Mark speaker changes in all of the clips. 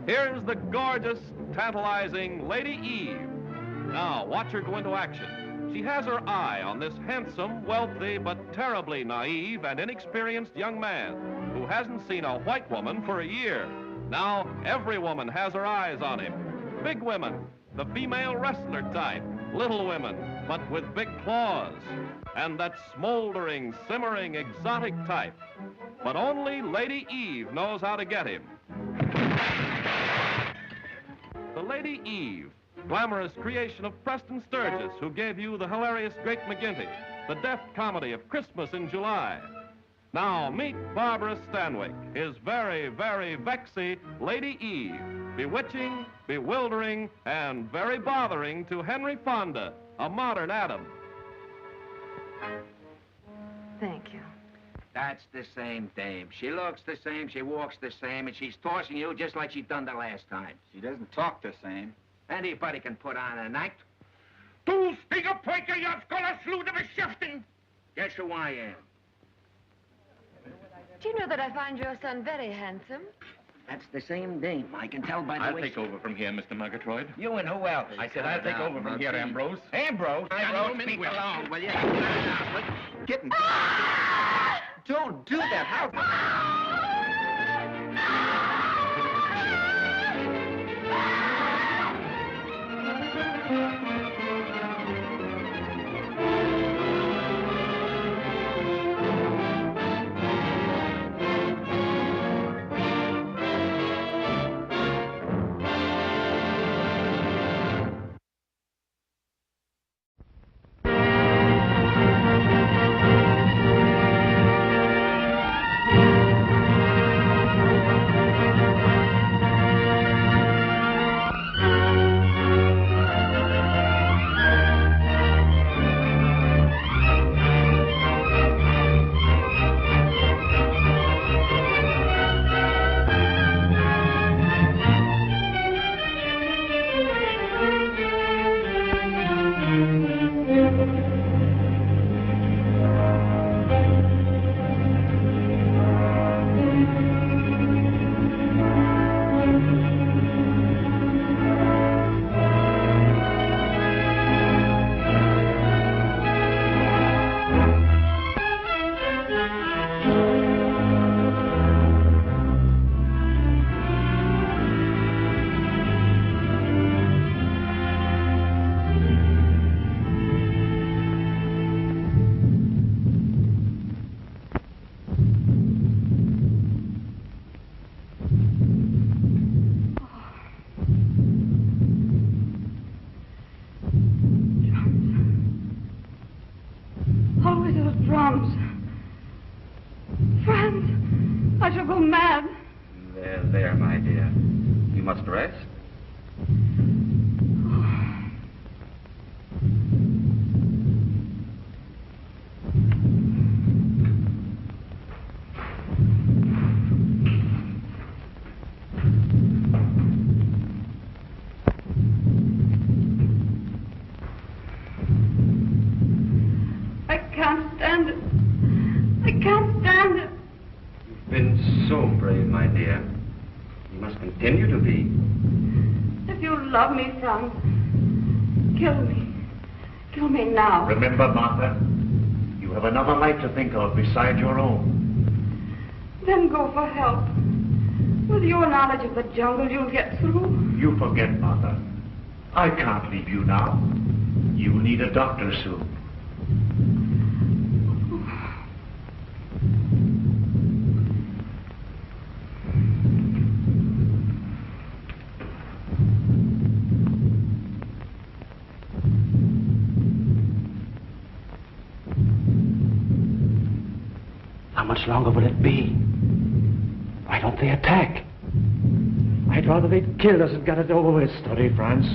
Speaker 1: Here's the gorgeous, tantalizing Lady Eve. Now, watch her go into action. She has her eye on this handsome, wealthy, but terribly naive and inexperienced young man who hasn't seen a white woman for a year. Now, every woman has her eyes on him. Big women, the female wrestler type. Little women, but with big claws. And that smoldering, simmering, exotic type. But only Lady Eve knows how to get him. The Lady Eve, glamorous creation of Preston Sturgis, who gave you the hilarious Great McGinty, the deft comedy of Christmas in July. Now meet Barbara Stanwyck, his very, very vexy Lady Eve, bewitching, bewildering, and very bothering to Henry Fonda, a modern Adam.
Speaker 2: Thank you.
Speaker 3: That's the same dame. She looks the same, she walks the same, and she's tossing you just like she done the last time.
Speaker 4: She doesn't talk the same.
Speaker 3: Anybody can put on an act.
Speaker 5: Du stiger pojke, jag ska slå dig med käften!
Speaker 3: Guess who I am?
Speaker 2: Do you know that I find your son very handsome?
Speaker 3: That's the same dame. I can tell by the
Speaker 6: I'll
Speaker 3: way
Speaker 6: take over from here, Mr. Murgatroyd.
Speaker 3: You and who else?
Speaker 6: I said I'll take over from here, Ambrose.
Speaker 3: Ambrose?
Speaker 6: Ambrose,
Speaker 3: Speak
Speaker 6: speak
Speaker 3: alone, will you?
Speaker 4: Kitten. Don't do that. How? There, my dear. You must rest.
Speaker 7: I can't stand it. I can't stand it.
Speaker 4: You've been so brave, my dear. You must continue to be.
Speaker 7: If you love me, Franz, kill me. Kill me now.
Speaker 8: Remember, Martha, you have another life to think of beside your own.
Speaker 7: Then go for help. With your knowledge of the jungle, you'll get through.
Speaker 8: You forget, Martha. I can't leave you now. You'll need a doctor soon.
Speaker 9: How much longer will it be? Why don't they attack? I'd rather they'd killed us and got it over with.
Speaker 8: Study, Franz.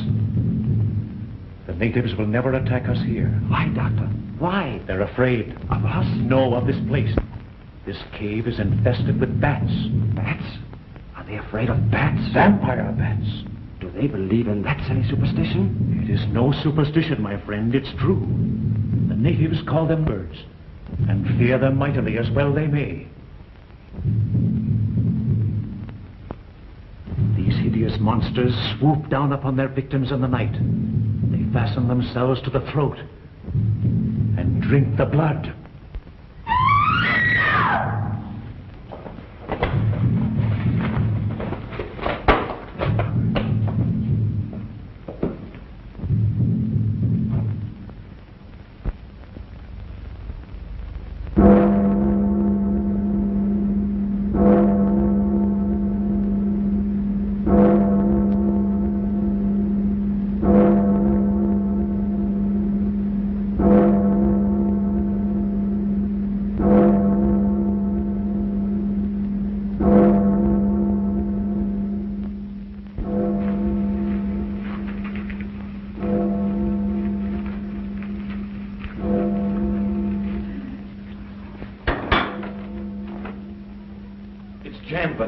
Speaker 8: The natives will never attack us here.
Speaker 9: Why, Doctor? Why?
Speaker 8: They're afraid.
Speaker 9: Of us?
Speaker 8: No, of this place. This cave is infested with bats.
Speaker 9: Bats? Are they afraid of bats?
Speaker 8: Vampire bats.
Speaker 9: Do they believe in that silly superstition?
Speaker 8: It is no superstition, my friend. It's true. The natives call them birds, and fear them mightily, as well they may. These hideous monsters swoop down upon their victims in the night. They fasten themselves to the throat and drink the blood.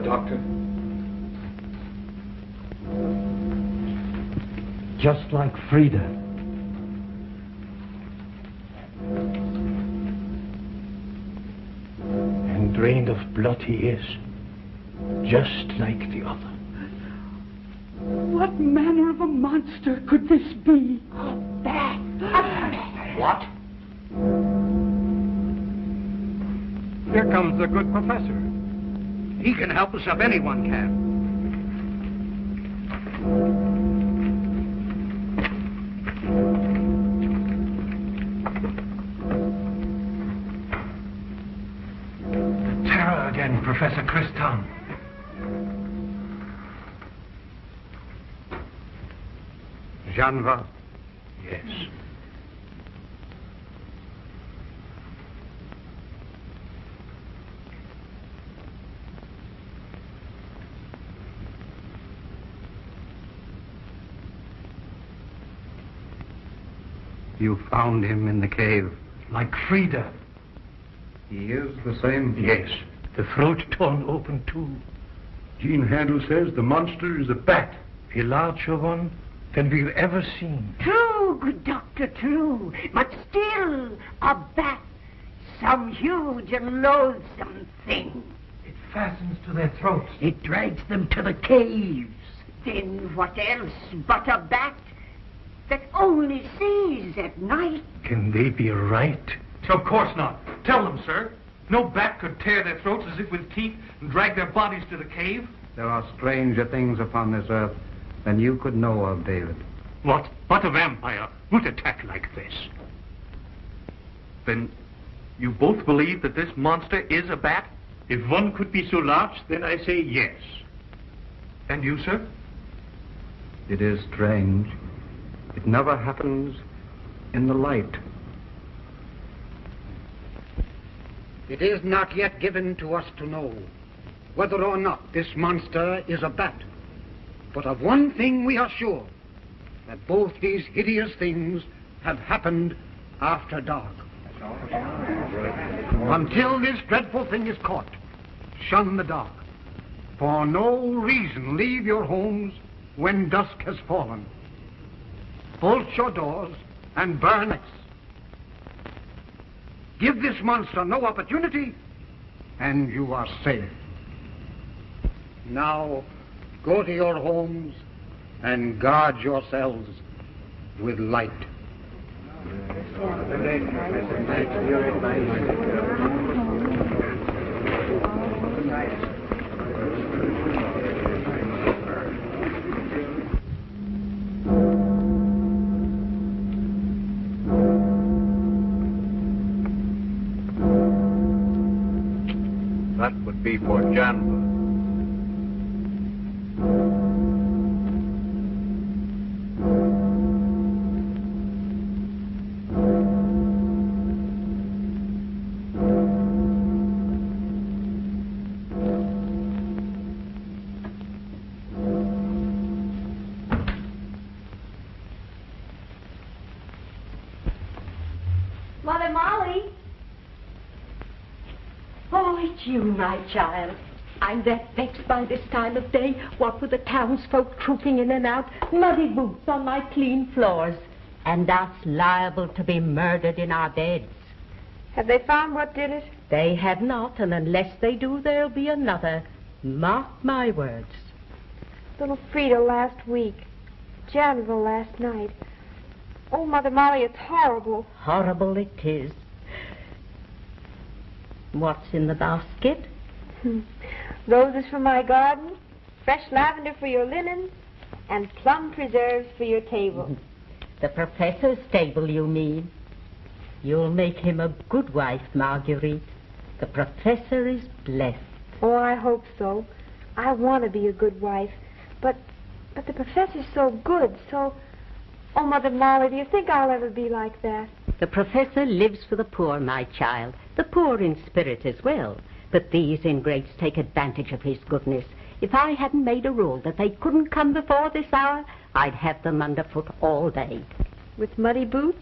Speaker 9: Doctor.
Speaker 8: Just like Frida. And drained of blood he is, just like the other.
Speaker 7: What manner of a monster could this be?
Speaker 8: What?
Speaker 9: Here comes the good professor. He can help us if anyone can. The terror again, Professor Kristan. Janva? Yes. You found him in the cave. Like Frida. He is the same?
Speaker 8: Yes. The throat torn open too.
Speaker 9: Gene Handel says the monster is a bat.
Speaker 8: A larger one than we've ever seen.
Speaker 7: True, good doctor, true. But still, a bat. Some huge and loathsome thing.
Speaker 8: It fastens to their throats.
Speaker 7: It drags them to the caves. Then what else but a bat that only sees at night?
Speaker 8: Can they be right?
Speaker 9: Of course not. Tell them, sir. No bat could tear their throats as if with teeth and drag their bodies to the cave.
Speaker 10: There are stranger things upon this earth than you could know of, David.
Speaker 8: What? But a vampire would attack like this.
Speaker 9: Then you both believe that this monster is a bat?
Speaker 8: If one could be so large, then I say yes.
Speaker 9: And you, sir?
Speaker 10: It is strange. It never happens in the light.
Speaker 9: It is not yet given to us to know whether or not this monster is a bat. But of one thing we are sure, that both these hideous things have happened after dark. Until this dreadful thing is caught, shun the dark. For no reason leave your homes when dusk has fallen. Bolt your doors and burn lights. Give this monster no opportunity, and you are safe. Now, go to your homes and guard yourselves with light.
Speaker 10: That would be for Janva.
Speaker 7: Mother Molly. Oh, it's you, my child. I'm that vexed by this time of day, what with the townsfolk trooping in and out, muddy boots on my clean floors. and us liable to be murdered in our beds.
Speaker 2: Have they found what did it?
Speaker 7: They have not, and unless they do, there'll be another. Mark my words.
Speaker 2: Little Frida last week. Janesville last night. Oh, Mother Molly, it's horrible.
Speaker 7: Horrible it is. What's in the basket?
Speaker 2: Roses for my garden, fresh lavender for your linen, and plum preserves for your table.
Speaker 7: The professor's table, you mean? You'll make him a good wife, Marguerite. The professor is blessed.
Speaker 2: Oh, I hope so. I want to be a good wife. But the professor's so good, so... Oh, Mother Molly, do you think I'll ever be like that?
Speaker 7: The professor lives for the poor, my child. The poor in spirit as well. But these ingrates take advantage of his goodness. If I hadn't made a rule that they couldn't come before this hour, I'd have them underfoot all day.
Speaker 2: With muddy boots?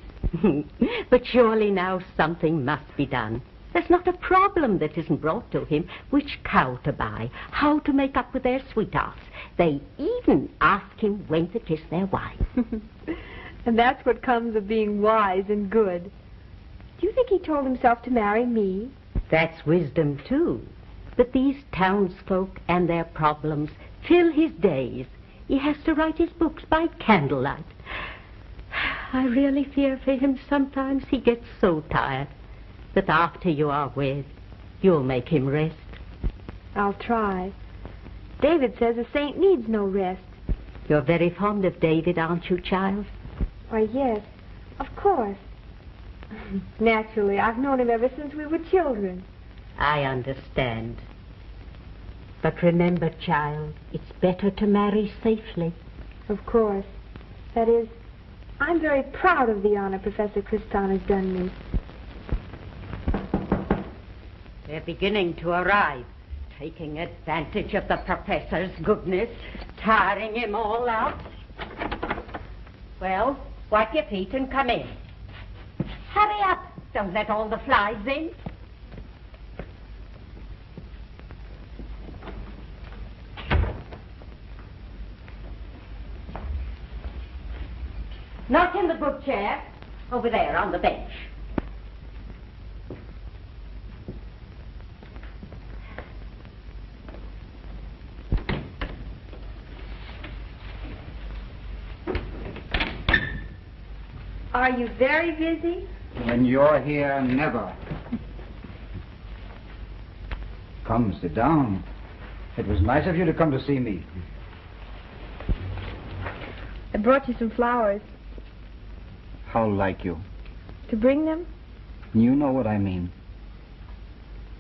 Speaker 7: But surely now something must be done. There's not a problem that isn't brought to him. Which cow to buy, how to make up with their sweethearts. They even ask him when to kiss their wife.
Speaker 2: And that's what comes of being wise and good. Do you think he told himself to marry me?
Speaker 7: That's wisdom, too. But these townsfolk and their problems fill his days. He has to write his books by candlelight. I really fear for him sometimes. He gets so tired. But after you are wed, you'll make him rest.
Speaker 2: I'll try. David says a saint needs no rest.
Speaker 7: You're very fond of David, aren't you, child?
Speaker 2: Why, yes, of course. Naturally, I've known him ever since we were children.
Speaker 7: I understand. But remember, child, it's better to marry safely.
Speaker 2: Of course. That is, I'm very proud of the honor Professor Kristan has done me.
Speaker 7: They're beginning to arrive, taking advantage of the professor's goodness, tiring him all out. Well, wipe your feet and come in. Hurry up. Don't let all the flies in. Not in the good chair. Over there on the bench.
Speaker 2: Are you very busy?
Speaker 10: When you're here, never. Come, sit down. It was nice of you to come to see me.
Speaker 2: I brought you some flowers.
Speaker 10: How like you?
Speaker 2: To bring them?
Speaker 10: You know what I mean.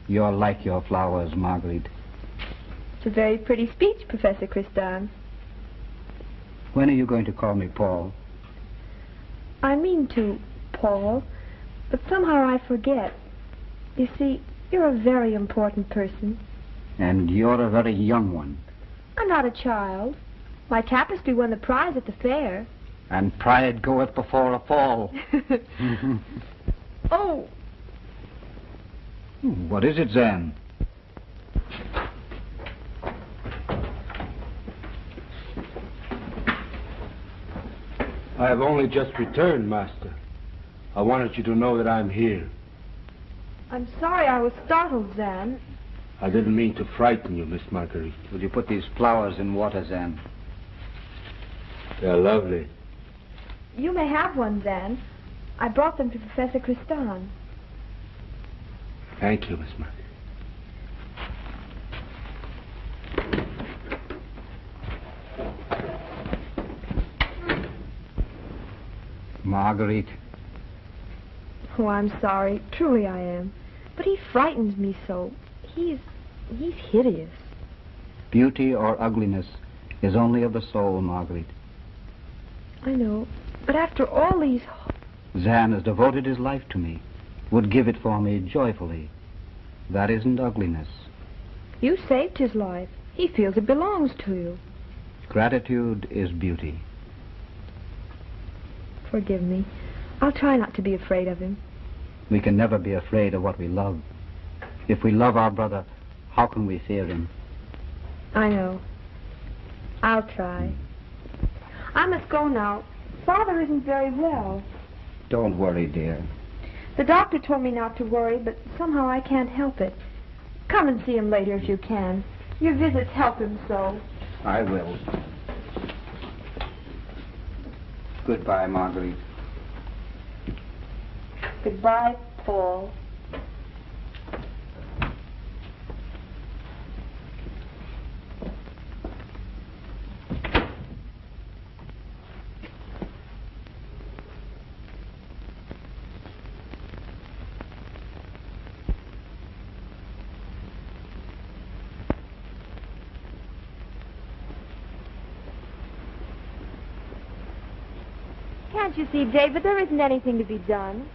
Speaker 10: You're like your flowers, Marguerite.
Speaker 2: It's a very pretty speech, Professor Kristan.
Speaker 10: When are you going to call me Paul?
Speaker 2: I mean to, Paul, but somehow I forget. You see, you're a very important person.
Speaker 10: And you're a very young one.
Speaker 2: I'm not a child. My tapestry won the prize at the fair.
Speaker 10: And pride goeth before a fall.
Speaker 2: Oh!
Speaker 10: What is it, Zan?
Speaker 11: I have only just returned, Master. I wanted you to know that I'm here.
Speaker 2: I'm sorry I was startled, Zan.
Speaker 11: I didn't mean to frighten you, Miss Marguerite.
Speaker 10: Will you put these flowers in water, Zan?
Speaker 11: They're lovely.
Speaker 2: You may have one, Zan. I brought them to Professor Kristan.
Speaker 11: Thank you, Miss Marguerite.
Speaker 10: Marguerite.
Speaker 2: Oh, I'm sorry. Truly I am. But he frightens me so. He's hideous.
Speaker 10: Beauty or ugliness is only of the soul, Marguerite.
Speaker 2: I know. But after all these...
Speaker 10: Zan has devoted his life to me, would give it for me joyfully. That isn't ugliness.
Speaker 2: You saved his life. He feels it belongs to you.
Speaker 10: Gratitude is beauty.
Speaker 2: Forgive me. I'll try not to be afraid of him.
Speaker 10: We can never be afraid of what we love. If we love our brother, how can we fear him?
Speaker 2: I know. I'll try. I must go now. Father isn't very well.
Speaker 10: Don't worry, dear.
Speaker 2: The doctor told me not to worry, but somehow I can't help it. Come and see him later if you can. Your visits help him so.
Speaker 10: I will. Goodbye, Marguerite.
Speaker 2: Goodbye, Paul. Can't you see, David, there isn't anything to be done.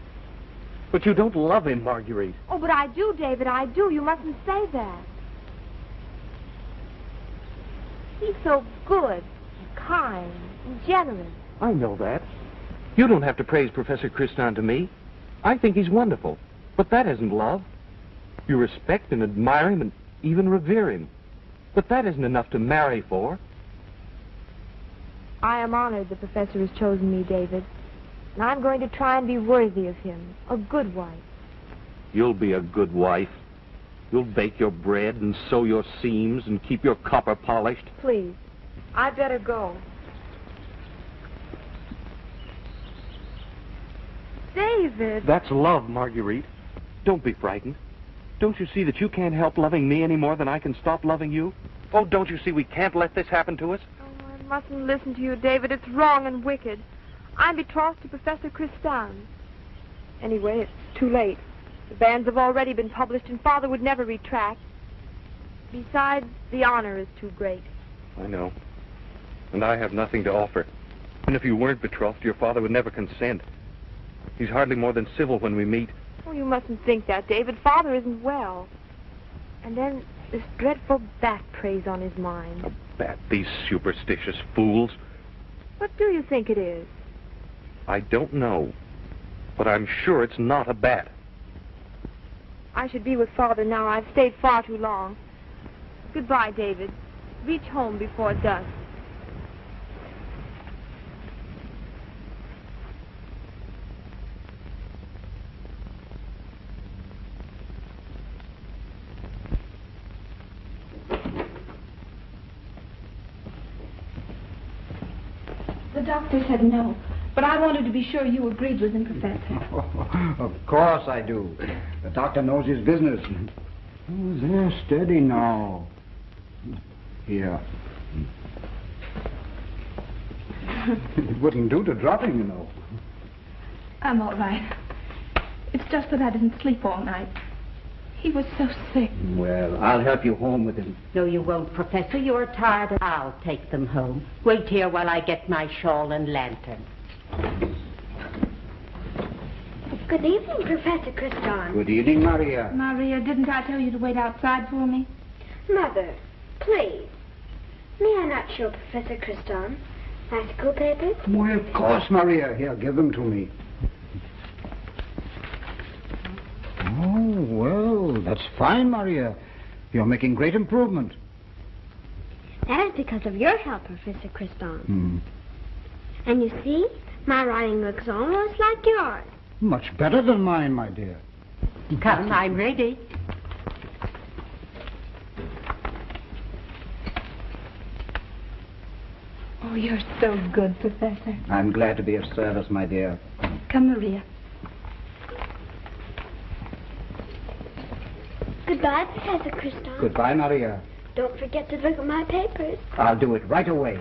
Speaker 12: But you don't love him, Marguerite.
Speaker 2: Oh, but I do, David, I do. You mustn't say that. He's so good, and kind, and generous.
Speaker 12: I know that. You don't have to praise Professor Kristan to me. I think he's wonderful. But that isn't love. You respect and admire him and even revere him. But that isn't enough to marry for.
Speaker 2: I am honored the professor has chosen me, David. And I'm going to try and be worthy of him. A good wife.
Speaker 12: You'll be a good wife. You'll bake your bread and sew your seams and keep your copper polished.
Speaker 2: Please, I'd better go. David!
Speaker 12: That's love, Marguerite. Don't be frightened. Don't you see that you can't help loving me any more than I can stop loving you? Oh, don't you see we can't let this happen to us?
Speaker 2: Oh, I mustn't listen to you, David. It's wrong and wicked. I'm betrothed to Professor Kristan. Anyway, it's too late. The bans have already been published, and Father would never retract. Besides, the honor is too great.
Speaker 12: I know. And I have nothing to offer. And if you weren't betrothed, your father would never consent. He's hardly more than civil when we meet.
Speaker 2: Oh, you mustn't think that, David. Father isn't well. And then this dreadful bat preys on his mind.
Speaker 12: A bat, these superstitious fools.
Speaker 2: What do you think it is?
Speaker 12: I don't know. But I'm sure it's not a bat.
Speaker 2: I should be with Father now. I've stayed far too long. Goodbye, David. Reach home before dusk.
Speaker 13: The doctor said no, but I wanted to be sure you agreed with him, Professor.
Speaker 10: Of course I do. The doctor knows his business. Oh, there, steady now. Here. It wouldn't do to drop him, you know.
Speaker 13: I'm all right. It's just that I didn't sleep all night. He was so sick.
Speaker 10: Well, I'll help you home with him.
Speaker 7: No, you won't, Professor. You're tired. I'll take them home. Wait here while I get my shawl and lantern.
Speaker 14: Good evening, Professor Kristan.
Speaker 10: Good evening, Maria.
Speaker 13: Maria, didn't I tell you to wait outside for me?
Speaker 14: Mother, please. May I not show Professor Kristan my school papers?
Speaker 10: Why, of course, Maria. Here, give them to me. Oh, well, that's fine, Maria. You're making great improvement.
Speaker 14: That is because of your help, Professor Kristan.
Speaker 10: Hmm.
Speaker 14: And you see, my writing looks almost like yours.
Speaker 10: Much better than mine, my dear.
Speaker 7: Come, I'm ready.
Speaker 13: Oh, you're so good, Professor.
Speaker 10: I'm glad to be of service, my dear.
Speaker 13: Come, Maria.
Speaker 14: Goodbye, Professor Kristan.
Speaker 10: Goodbye, Maria.
Speaker 14: Don't forget to look at my papers.
Speaker 10: I'll do it right away.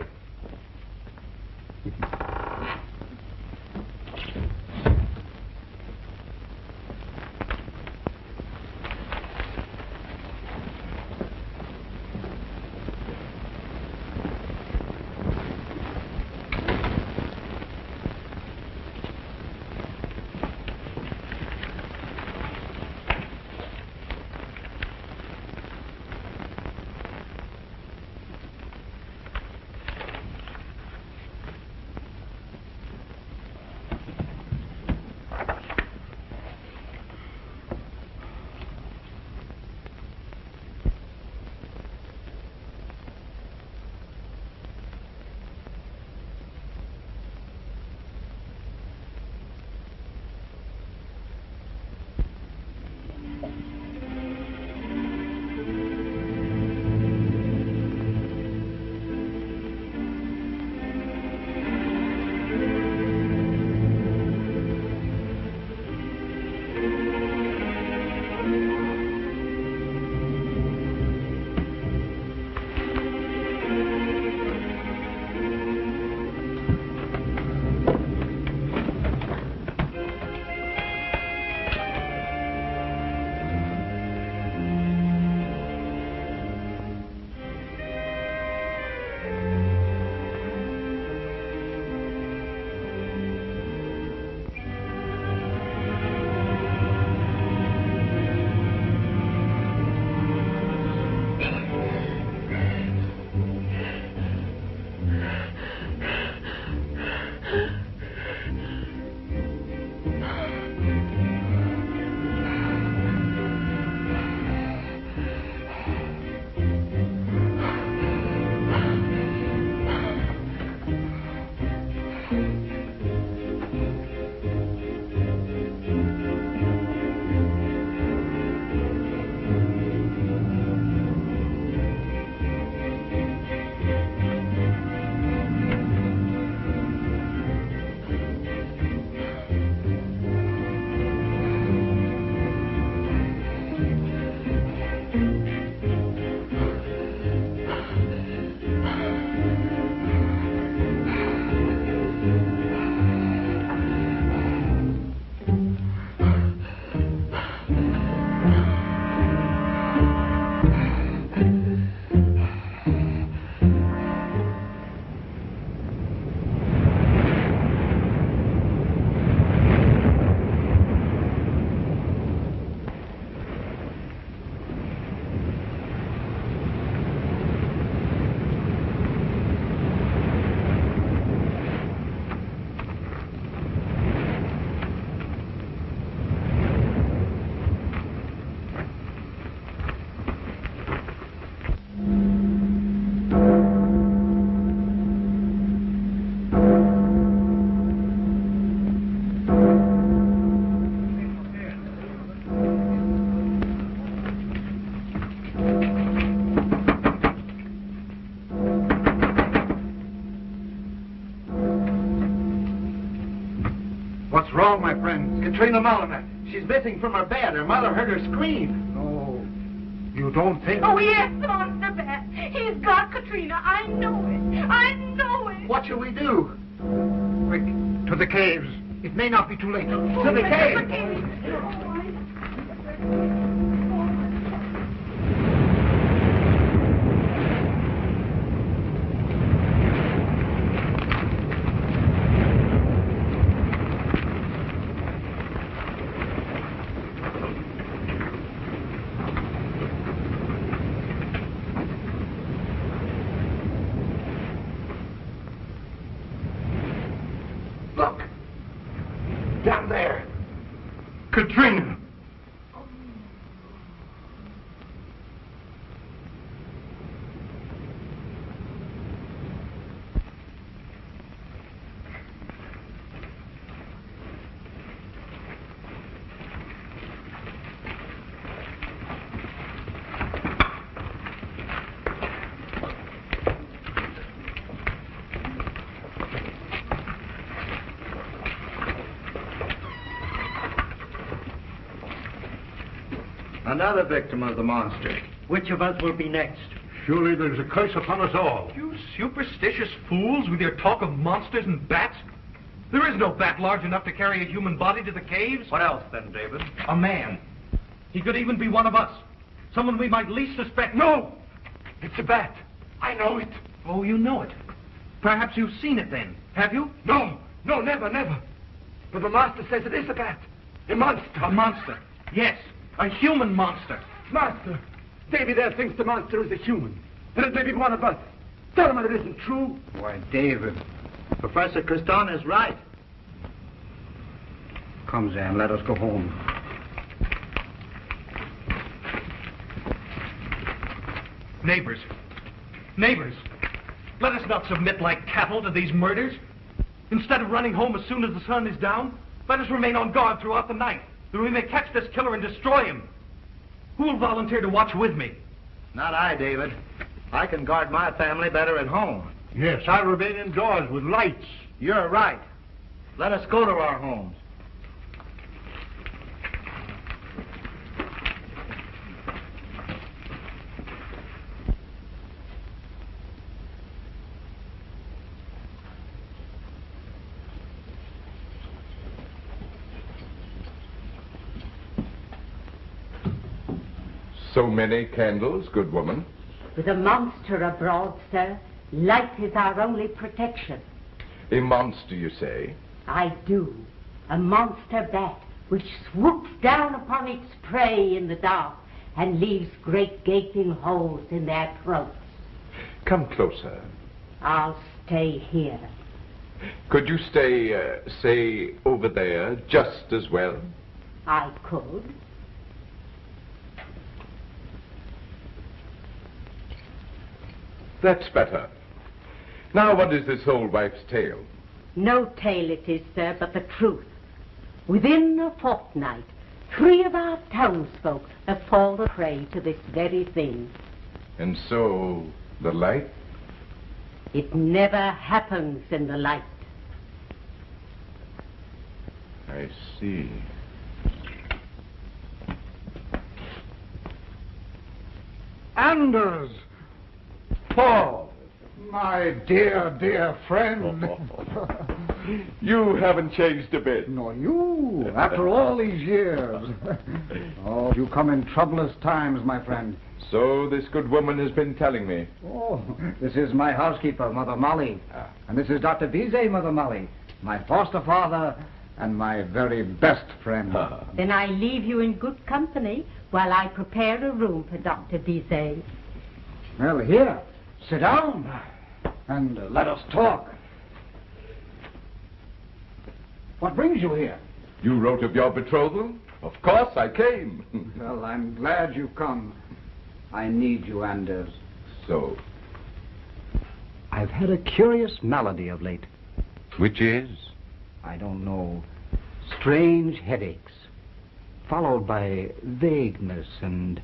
Speaker 9: What's wrong, my friend?
Speaker 12: Katrina Mulliner. She's missing from her bed. Her mother heard her scream.
Speaker 9: No. You don't think...
Speaker 13: Oh, yes, the monster bat. He's got Katrina. I know it. I know it.
Speaker 12: What shall we do?
Speaker 9: Quick, to the caves. It may not be too late.
Speaker 12: To the cave.
Speaker 9: Look. Down there.
Speaker 12: Katrina.
Speaker 11: Another victim of the monster.
Speaker 15: Which of us will be next?
Speaker 8: Surely there's a curse upon us all.
Speaker 12: You superstitious fools with your talk of monsters and bats. There is no bat large enough to carry a human body to the caves.
Speaker 11: What else then, David?
Speaker 12: A man. He could even be one of us. Someone we might least suspect.
Speaker 9: No! It's a bat. I know it.
Speaker 12: Oh, you know it. Perhaps you've seen it then. Have you?
Speaker 9: No, never, never. But the master says it is a bat. A monster.
Speaker 12: A monster. Yes, a human monster.
Speaker 9: Master, Davy there thinks the monster is a human. And it may be one of us. Tell him that it isn't true.
Speaker 11: Why, David, Professor Kristan is right. Come, Zan, let us go home.
Speaker 12: Neighbors, let us not submit like cattle to these murders. Instead of running home as soon as the sun is down, let us remain on guard throughout the night, that we may catch this killer and destroy him. Who will volunteer to watch with me?
Speaker 11: Not I, David. I can guard my family better at home.
Speaker 8: Yes, I'll remain indoors with lights.
Speaker 11: You're right. Let us go to our homes.
Speaker 16: So many candles, good woman.
Speaker 7: With a monster abroad, sir, light is our only protection.
Speaker 16: A monster, you say?
Speaker 7: I do. A monster bat which swoops down upon its prey in the dark and leaves great gaping holes in their throats.
Speaker 16: Come closer.
Speaker 7: I'll stay here.
Speaker 16: Could you stay, say, over there, just as well?
Speaker 7: I could.
Speaker 16: That's better. Now, what is this old wife's tale?
Speaker 7: No tale it is, sir, but the truth. Within a fortnight, 3 of our townsfolk have fallen prey to this very thing.
Speaker 16: And so, the light?
Speaker 7: It never happens in the light.
Speaker 16: I see.
Speaker 9: Anders! Paul! My dear, dear friend.
Speaker 16: You haven't changed a bit.
Speaker 10: Nor you, after all these years. Oh, you come in troublous times, my friend.
Speaker 16: So this good woman has been telling me.
Speaker 10: Oh, this is my housekeeper, Mother Molly. And this is Dr. Bizet, Mother Molly, my foster father and my very best friend.
Speaker 7: Then I leave you in good company while I prepare a room for Dr. Bizet.
Speaker 10: Well, here, sit down and let us talk. What brings you here?
Speaker 16: You wrote of your betrothal? Of course I came.
Speaker 10: Well, I'm glad you've come. I need you, Anders.
Speaker 16: So?
Speaker 10: I've had a curious malady of late.
Speaker 16: Which is?
Speaker 10: I don't know. Strange headaches, followed by vagueness and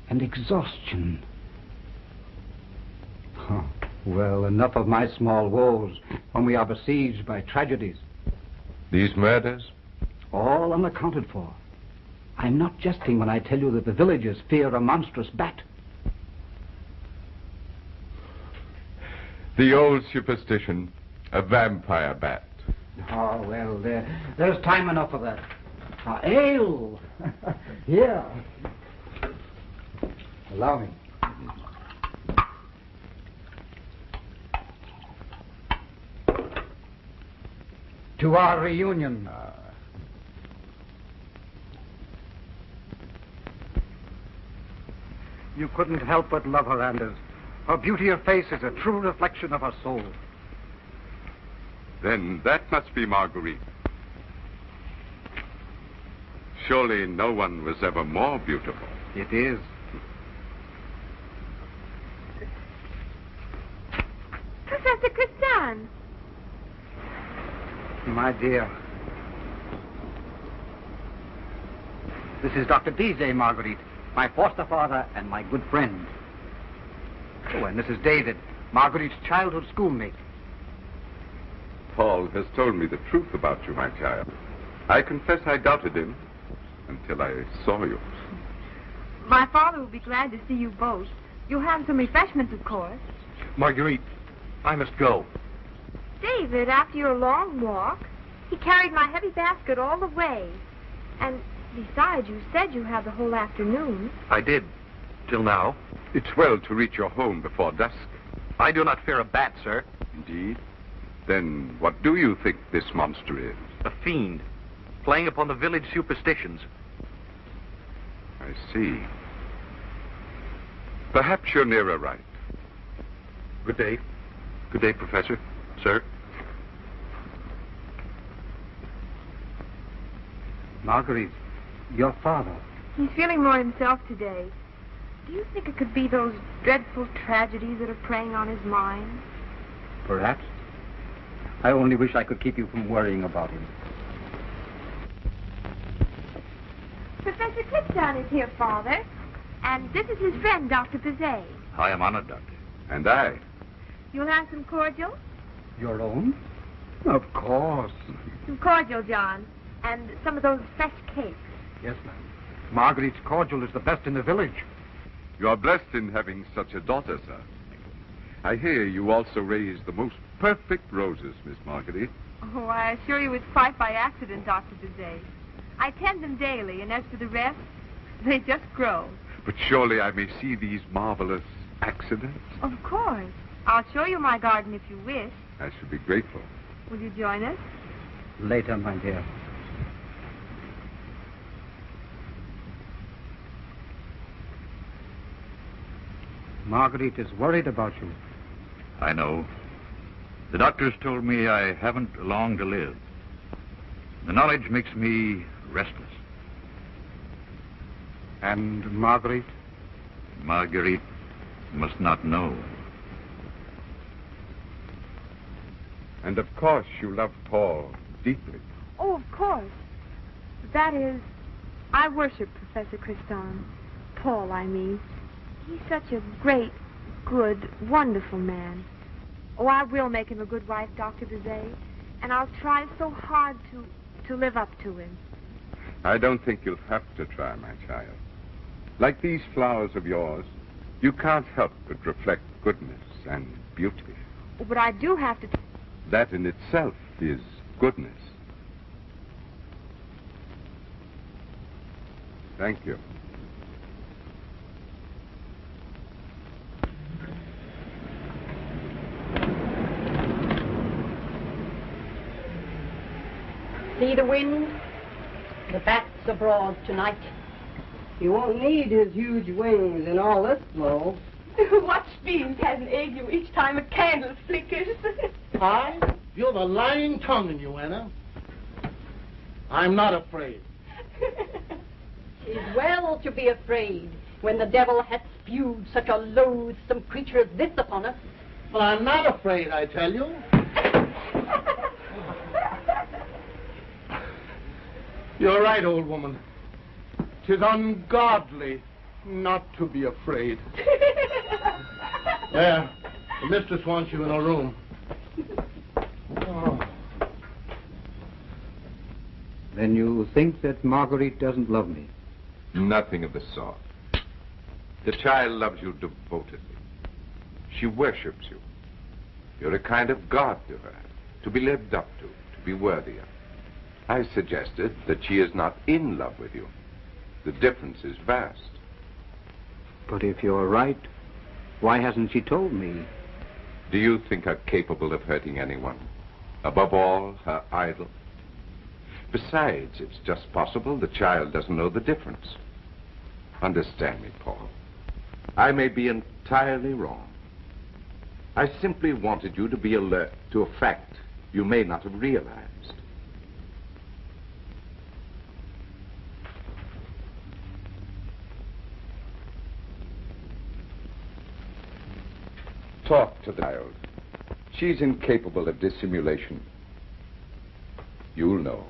Speaker 10: exhaustion. Huh. Well, enough of my small woes when we are besieged by tragedies.
Speaker 16: These murders?
Speaker 10: All unaccounted for. I'm not jesting when I tell you that the villagers fear a monstrous bat.
Speaker 16: The old superstition, a vampire bat.
Speaker 10: Oh, well, there's time enough for that. Ale! Here. Allow me. To our reunion. You couldn't help but love her, Anders. Her beauty of face is a true reflection of her soul.
Speaker 16: Then that must be Marguerite. Surely no one was ever more beautiful.
Speaker 10: It is.
Speaker 2: Professor Kristan.
Speaker 10: My dear. This is Dr. Bizet, Marguerite, my foster father and my good friend. Oh, and this is David, Marguerite's childhood schoolmate.
Speaker 16: Paul has told me the truth about you, my child. I confess I doubted him until I saw you.
Speaker 2: My father will be glad to see you both. You'll have some refreshments, of course.
Speaker 12: Marguerite, I must go.
Speaker 2: David, after your long walk, he carried my heavy basket all the way. And besides, you said you had the whole afternoon.
Speaker 12: I did, till now.
Speaker 16: It's well to reach your home before dusk.
Speaker 12: I do not fear a bat, sir.
Speaker 16: Indeed? Then what do you think this monster is?
Speaker 12: A fiend, playing upon the village superstitions.
Speaker 16: I see. Perhaps you're nearer right.
Speaker 12: Good day. Good day, Professor. Sir.
Speaker 10: Marguerite, your father.
Speaker 2: He's feeling more himself today. Do you think it could be those dreadful tragedies that are preying on his mind?
Speaker 10: Perhaps. I only wish I could keep you from worrying about him.
Speaker 2: Professor Kristan is here, Father. And this is his friend, Dr. Bizet.
Speaker 12: I am honored, Doctor.
Speaker 16: And I.
Speaker 2: You'll have some cordial?
Speaker 10: Your own? Of course.
Speaker 2: Some cordial, John. And some of those fresh cakes.
Speaker 10: Yes, ma'am. Marguerite's cordial is the best in the village.
Speaker 16: You are blessed in having such a daughter, sir. I hear you also raise the most perfect roses, Miss Marguerite.
Speaker 2: Oh, I assure you it's quite by accident, Dr. Bizet. I tend them daily, and as for the rest, they just grow.
Speaker 16: But surely I may see these marvelous accidents?
Speaker 2: Of course. I'll show you my garden if you wish.
Speaker 16: I should be grateful.
Speaker 2: Will you join us?
Speaker 10: Later, my dear. Marguerite is worried about you.
Speaker 15: I know. The doctors told me I haven't long to live. The knowledge makes me restless.
Speaker 10: And Marguerite?
Speaker 15: Marguerite must not know.
Speaker 16: And of course you love Paul deeply.
Speaker 2: Oh, of course. That is, I worship Professor Kristan. Paul, I mean. He's such a great, good, wonderful man. Oh, I will make him a good wife, Dr. Bizet. And I'll try so hard to live up to him.
Speaker 16: I don't think you'll have to try, my child. Like these flowers of yours, you can't help but reflect goodness and beauty.
Speaker 2: Oh, but I do have to...
Speaker 16: That in itself is goodness. Thank you.
Speaker 7: See the wind? The bat's abroad tonight.
Speaker 17: He won't need his huge wings in all this blow.
Speaker 13: What fiend has an ague each time a candle flickers?
Speaker 18: I? You're the lying tongue in you, Anna. I'm not afraid.
Speaker 7: It's well to be afraid when the devil hath spewed such a loathsome creature as this upon us.
Speaker 18: Well, I'm not afraid, I tell you. You're right, old woman. 'Tis ungodly not to be afraid. There, the mistress wants you in her room. Oh.
Speaker 10: Then you think that Marguerite doesn't love me?
Speaker 16: Nothing of the sort. The child loves you devotedly. She worships you. You're a kind of god to her, to be lived up to be worthy of. I suggested that she is not in love with you. The difference is vast.
Speaker 10: But if you're right, why hasn't she told me?
Speaker 16: Do you think her capable of hurting anyone? Above all, her idol? Besides, it's just possible the child doesn't know the difference. Understand me, Paul. I may be entirely wrong. I simply wanted you to be alert to a fact you may not have realized. Talk to the child. She's incapable of dissimulation. You'll know.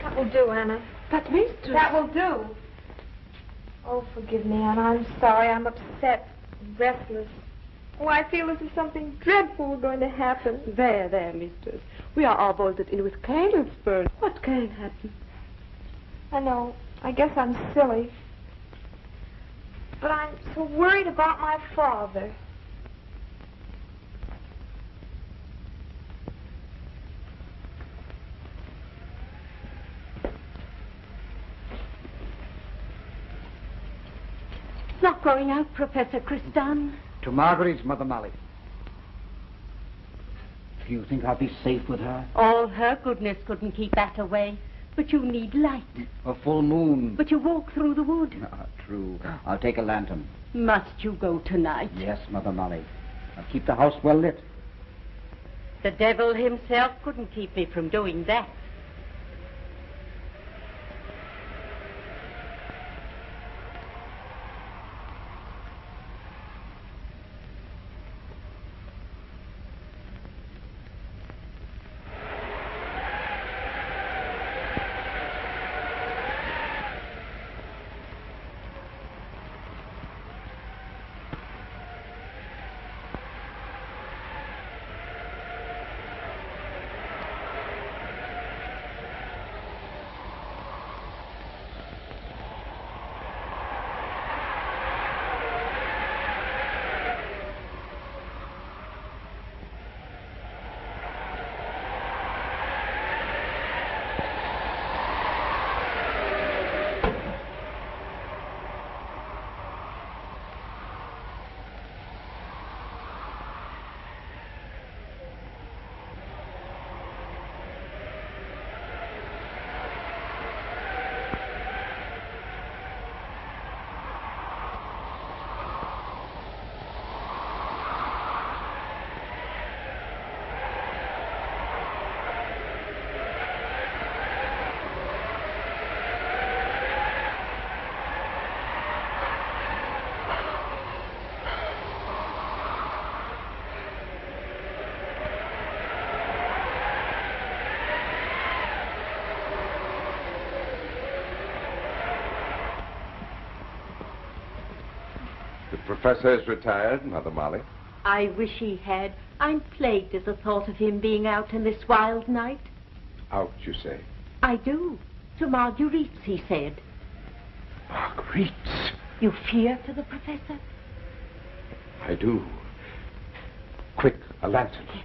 Speaker 2: That will do, Anna.
Speaker 13: But, mistress...
Speaker 2: That will do. Oh, forgive me, Anna. I'm sorry. I'm upset, restless. Oh, I feel as if something dreadful were going to happen.
Speaker 19: There, there, mistress. We are all bolted in with candles burned. What can happen?
Speaker 2: I know. I guess I'm silly. But I'm so worried about my father.
Speaker 7: Not going out, Professor Kristan.
Speaker 10: To Marguerite's, Mother Molly. Do you think I'll be safe with her?
Speaker 7: All her goodness couldn't keep that away. But you need light.
Speaker 10: A full moon.
Speaker 7: But you walk through the wood.
Speaker 10: True. I'll take a lantern.
Speaker 7: Must you go tonight?
Speaker 10: Yes, Mother Molly. I'll keep the house well lit.
Speaker 7: The devil himself couldn't keep me from doing that.
Speaker 16: The professor is retired, Mother Molly.
Speaker 7: I wish he had. I'm plagued at the thought of him being out in this wild night.
Speaker 16: Out, you say?
Speaker 7: I do. To Marguerite's, he said.
Speaker 16: Marguerite's?
Speaker 7: You fear for the professor?
Speaker 16: I do. Quick, a lantern.
Speaker 7: Yes.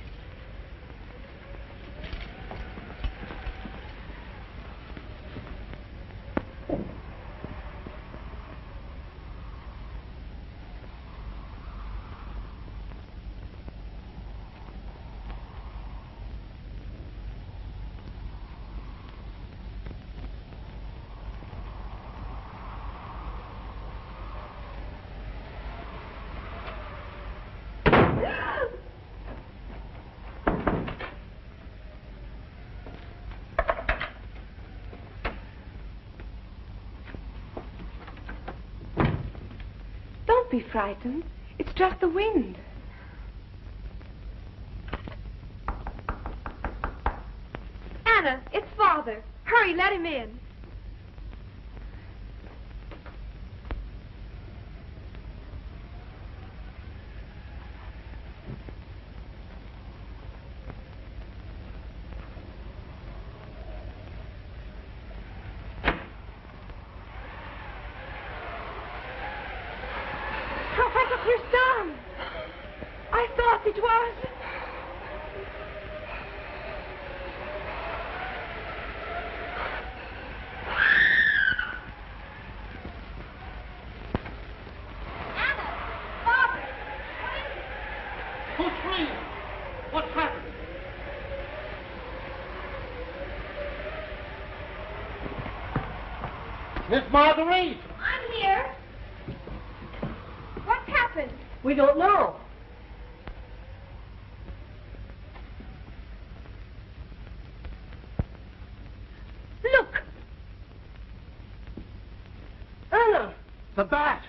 Speaker 19: Don't be frightened. It's just the wind.
Speaker 2: Anna, it's Father. Hurry, let him in. Professor Kristan! I thought it was.
Speaker 18: What's happened? Miss Marguerite!
Speaker 2: I'm here. What's happened?
Speaker 19: We don't know. Look! Anna!
Speaker 18: The bat!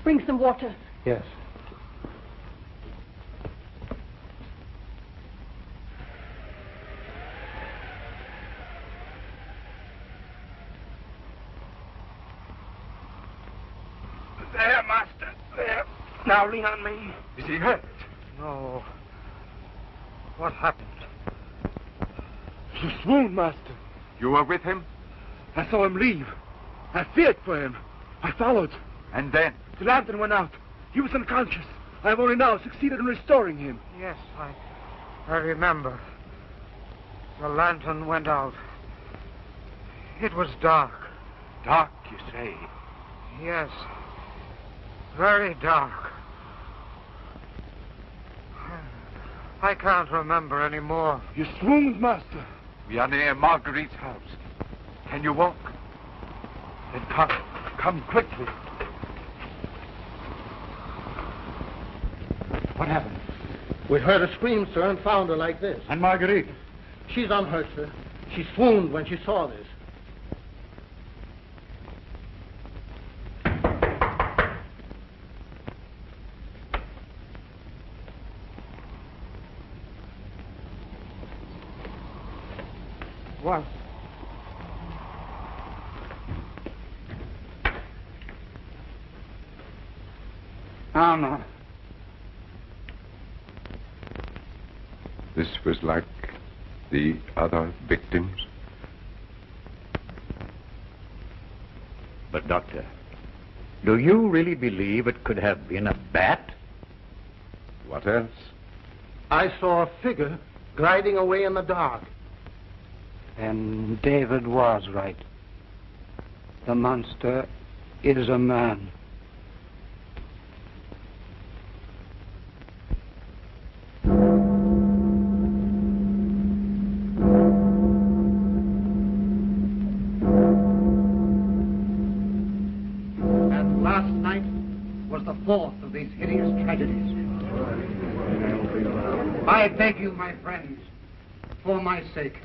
Speaker 19: Bring some water.
Speaker 18: Yes. There, Master. There. Now lean on me.
Speaker 11: Is he hurt?
Speaker 18: No. What happened? He swooned, Master.
Speaker 16: You were with him?
Speaker 18: I saw him leave. I feared for him. I followed.
Speaker 16: And then?
Speaker 18: The lantern went out. He was unconscious. I have only now succeeded in restoring him.
Speaker 9: Yes, I remember. The lantern went out. It was dark.
Speaker 16: Dark, you say?
Speaker 9: Yes. Very dark. I can't remember any more.
Speaker 18: You swooned, Master.
Speaker 16: We are near Marguerite's house. Can you walk?
Speaker 18: Then come. Come quickly.
Speaker 11: What happened?
Speaker 18: We heard a scream, sir, and found her like this.
Speaker 11: And Marguerite?
Speaker 18: She's unhurt, sir. She swooned when she saw this. What? Anna.
Speaker 16: This was like the other victims?
Speaker 8: But, Doctor, do you really believe it could have been a bat?
Speaker 16: What else?
Speaker 18: I saw a figure gliding away in the dark.
Speaker 9: And David was right. The monster is a man.
Speaker 10: And last night was the fourth of these hideous tragedies. I beg you, my friends, for my sake,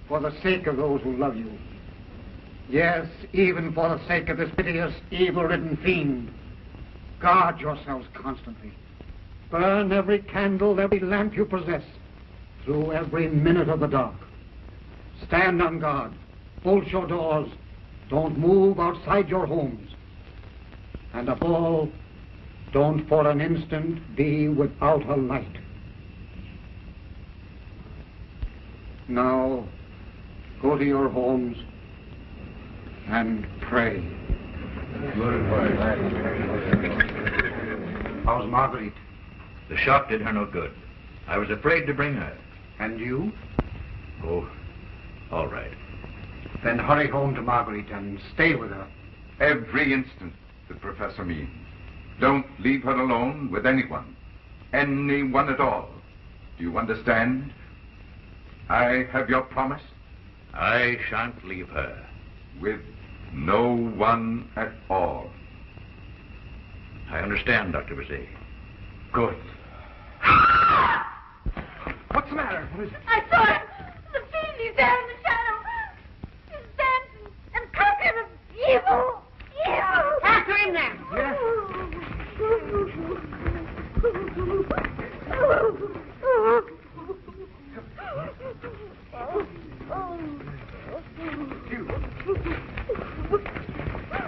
Speaker 10: for the sake of those who love you, yes, even for the sake of this hideous, evil-ridden fiend, guard yourselves constantly. Burn every candle, every lamp you possess, through every minute of the dark. Stand on guard. Bolt your doors. Don't move outside your homes. And above all, don't for an instant be without a light. Now, go to your homes and pray. How's Marguerite?
Speaker 15: The shock did her no good. I was afraid to bring her.
Speaker 10: And you?
Speaker 15: Oh, all right.
Speaker 10: Then hurry home to Marguerite and stay with her.
Speaker 16: Every instant, the professor means. Don't leave her alone with anyone. Anyone at all. Do you understand? I have your promise?
Speaker 15: I shan't leave her.
Speaker 16: With no one at all.
Speaker 15: I understand, Dr. Bazet.
Speaker 11: Good. What's the matter? What is it?
Speaker 14: I saw him. The fiend, he's there in the shadow. He's dancing and croaking of evil. Evil. After him then.
Speaker 11: Yes.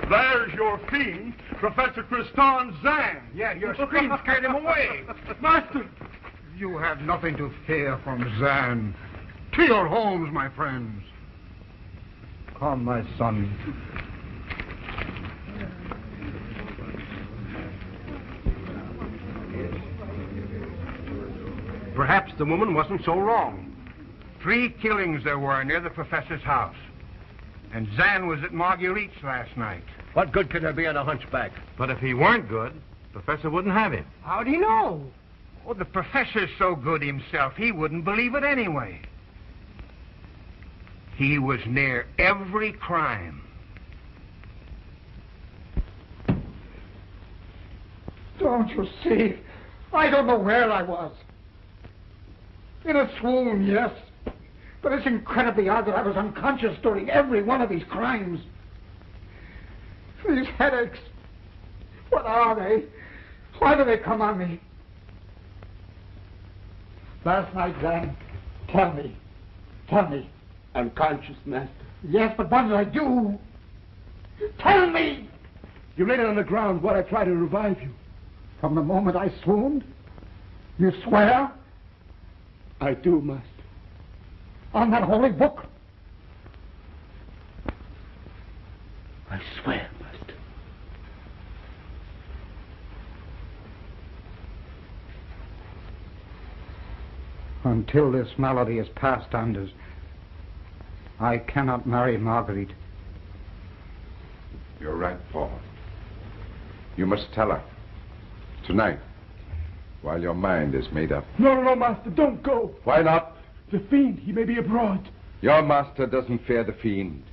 Speaker 18: There's your fiend, Professor Kristan Zan.
Speaker 10: Yeah, your scream scared him away.
Speaker 18: Master!
Speaker 10: You have nothing to fear from Zan. To your homes, my friends. Come, my son. Perhaps the woman wasn't so wrong. 3 killings there were near the professor's house. And Zan was at Marguerite's last night.
Speaker 11: What good could there be in a hunchback?
Speaker 10: But if he weren't good, the professor wouldn't have him.
Speaker 9: How'd he know?
Speaker 10: Oh, the professor's so good himself, he wouldn't believe it anyway. He was near every crime.
Speaker 9: Don't you see? I don't know where I was. In a swoon, yes. But it's incredibly odd that I was unconscious during every one of these crimes. These headaches, what are they? Why do they come on me? Last night, Zan, tell me.
Speaker 11: Unconscious, Master.
Speaker 9: Yes, but what did I do? Tell me!
Speaker 11: You laid it on the ground while I tried to revive you.
Speaker 9: From the moment I swooned? You swear?
Speaker 11: I do, Master.
Speaker 9: On that holy book?
Speaker 11: I swear, Master.
Speaker 10: Until this malady is past, Anders, I cannot marry Marguerite.
Speaker 16: You're right, Paul. You must tell her. Tonight, while your mind is made up.
Speaker 11: No, Master, don't go.
Speaker 16: Why not?
Speaker 11: The fiend, he may be abroad.
Speaker 16: Your master doesn't fear the fiend.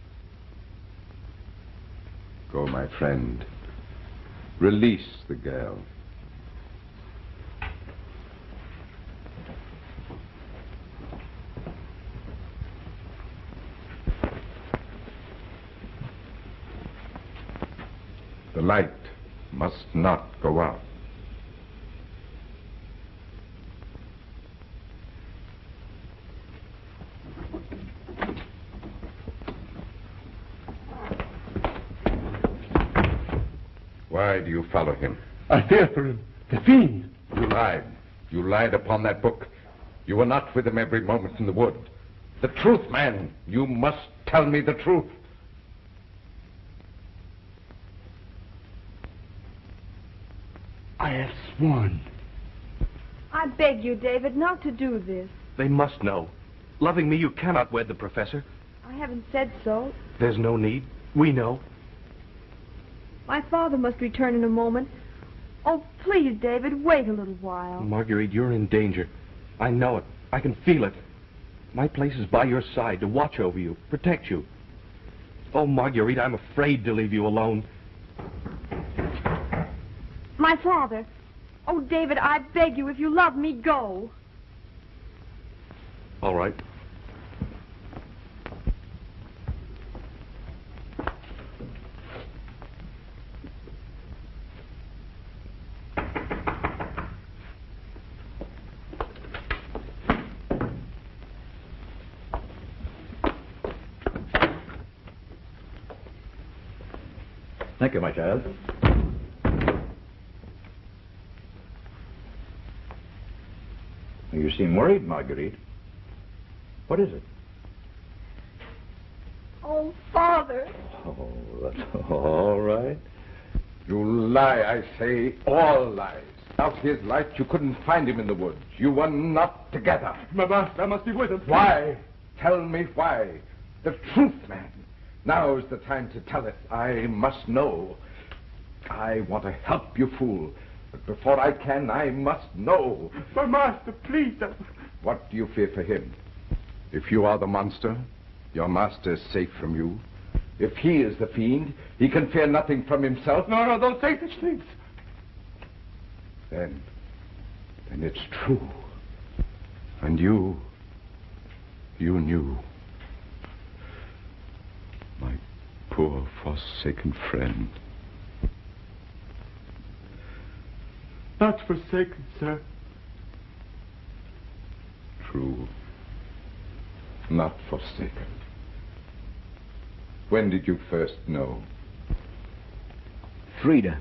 Speaker 16: Go, my friend. Release the girl. The light must not go out. Why do you follow him?
Speaker 11: I fear for him. The fiend.
Speaker 16: You lied. You lied upon that book. You were not with him every moment in the wood. The truth, man. You must tell me the truth.
Speaker 11: I have sworn.
Speaker 2: I beg you, David, not to do this.
Speaker 12: They must know. Loving me, you cannot wed the professor.
Speaker 2: I haven't said so.
Speaker 12: There's no need. We know.
Speaker 2: My father must return in a moment. Oh, please, David, wait a little while.
Speaker 12: Marguerite, you're in danger. I know it. I can feel it. My place is by your side to watch over you, protect you. Oh, Marguerite, I'm afraid to leave you alone.
Speaker 2: My father. Oh, David, I beg you, if you love me, go.
Speaker 12: All right.
Speaker 20: Thank you, my child. You seem worried, Marguerite. What is it?
Speaker 2: Oh, Father.
Speaker 20: Oh, that's all right.
Speaker 16: You lie, I say, all lies. Without his light, you couldn't find him in the woods. You were not together.
Speaker 11: My master, I must be with him.
Speaker 16: Why? Tell me why. The truth, man. Now is the time to tell it. I must know. I want to help you, fool. But before I can, I must know.
Speaker 11: My master, please.
Speaker 16: What do you fear for him? If you are the monster, your master is safe from you. If he is the fiend, he can fear nothing from himself.
Speaker 11: No, don't say such things.
Speaker 16: Then, Then it's true. And you knew. My poor forsaken friend.
Speaker 18: Not forsaken, sir.
Speaker 16: True. Not forsaken. When did you first know?
Speaker 11: Frida.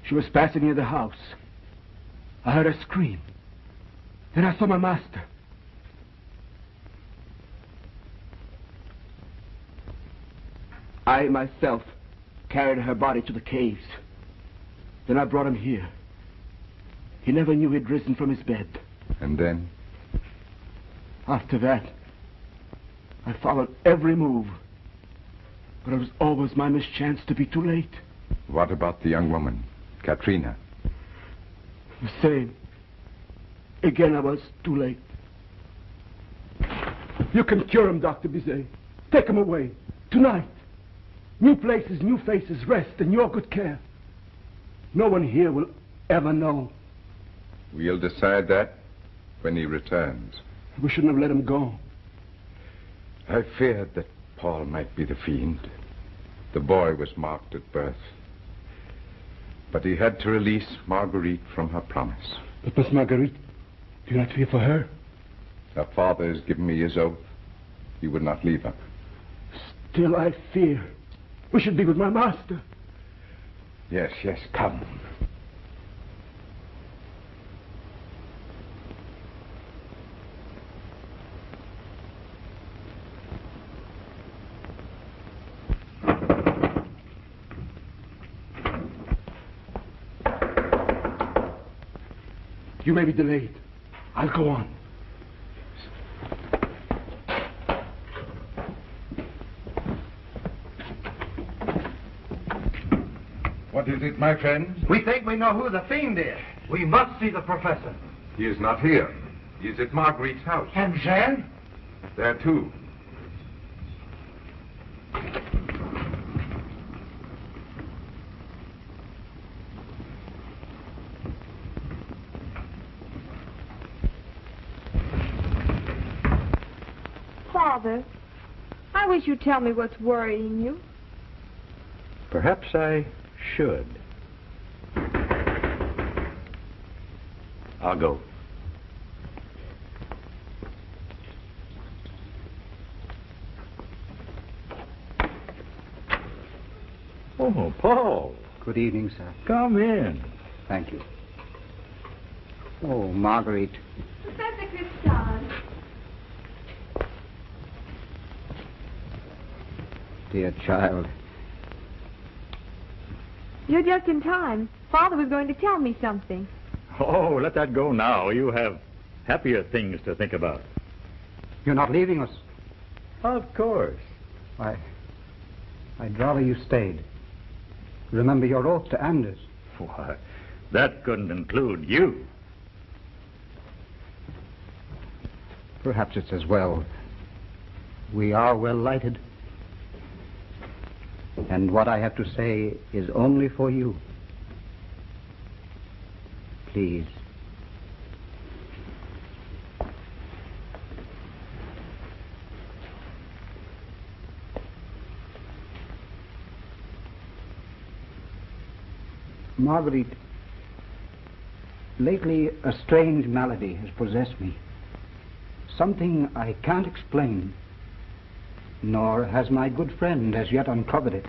Speaker 11: She was passing near the house. I heard her scream. Then I saw my master. I myself carried her body to the caves. Then I brought him here. He never knew he'd risen from his bed.
Speaker 16: And then?
Speaker 11: After that, I followed every move. But it was always my mischance to be too late.
Speaker 16: What about the young woman, Katrina?
Speaker 11: The same. Again, I was too late. You can cure him, Dr. Bizet. Take him away. Tonight. New places, new faces, rest in your good care. No one here will ever know.
Speaker 16: We'll decide that when he returns.
Speaker 11: We shouldn't have let him go.
Speaker 16: I feared that Paul might be the fiend. The boy was marked at birth. But he had to release Marguerite from her promise.
Speaker 11: But Miss Marguerite, do you not fear for her?
Speaker 16: Her father has given me his oath. He would not leave her.
Speaker 11: Still I fear. We should be with my master.
Speaker 16: Yes, come.
Speaker 11: You may be delayed. I'll go on.
Speaker 16: What is it, my friends?
Speaker 10: We think we know who the fiend is. We must see the professor.
Speaker 16: He is not here. He is at Marguerite's house.
Speaker 10: And Jeanne?
Speaker 16: There, too.
Speaker 2: Father, I wish you'd tell me what's worrying you.
Speaker 20: Perhaps I should. I'll go. Oh, Paul.
Speaker 10: Good evening, sir.
Speaker 20: Come in.
Speaker 10: Thank you. Oh, Marguerite.
Speaker 2: Professor Kristan.
Speaker 10: Dear child.
Speaker 2: You're just in time. Father was going to tell me something.
Speaker 20: Oh, let that go now. You have happier things to think about.
Speaker 10: You're not leaving us?
Speaker 20: Of course.
Speaker 10: I'd rather you stayed. Remember your oath to Anders.
Speaker 20: Why, that couldn't include you.
Speaker 10: Perhaps it's as well. We are well lighted. And what I have to say is only for you. Please. Marguerite, lately a strange malady has possessed me. Something I can't explain. Nor has my good friend as yet uncovered it.